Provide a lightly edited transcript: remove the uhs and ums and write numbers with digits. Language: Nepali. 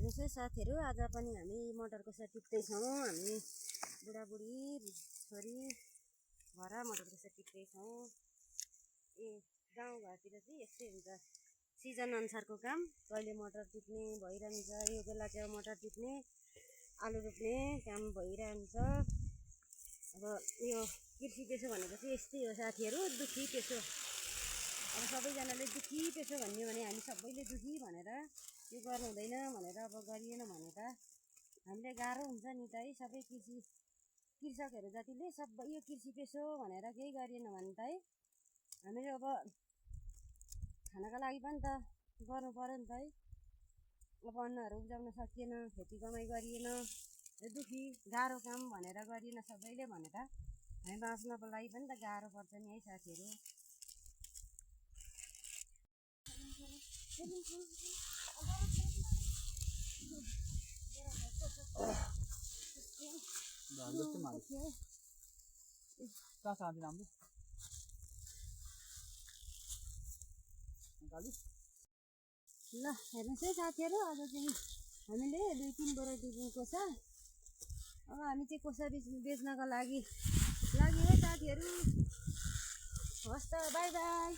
हेर्नुहोस् है साथीहरू, आज पनि हामी मटरको साथ टिप्दैछौँ। हामी बुढाबुढी छोरी भएर मटरको साथ टिप्दैछौँ। गाउँघरतिर चाहिँ यस्तै हुन्छ, सिजन अनुसारको काम। कहिले मटर टिप्ने भइरहन्छ, यो बेला चाहिँ मटर टिप्ने आलु रोप्ने काम भइरहन्छ। अब यो कृषि पेसो भनेको चाहिँ यस्तै हो साथीहरू, दुखी पेसो। अब सबैजनाले दुखी पेसो भन्यो भने हामी सबैले दुखी भनेर यो गर्नु हुँदैन भनेर अब गरिएन भने त हामीलाई गाह्रो हुन्छ नि त है। सबै कृषकहरू जतिले सबै यो कृषि पेसो भनेर केही गरिएन भने त है हामीले अब खानाको लागि पनि त गर्नु पर्यो नि त है। अब अन्नहरू उब्जाउन सकिएन, खेती कमाइ गरिएन, दुखी गाह्रो काम भनेर गरिएन सबैले भने त हामी बाँच्नको लागि पनि त गाह्रो पर्छ नि है साथीहरू। ल हेर्नुहोस् है साथीहरू, आज चाहिँ हामीले 2-3 बोरा टिप्यौँ कोसा। अब हामी चाहिँ कोसा बेच्नको लागि है साथीहरू। हस् त, बाई बाई।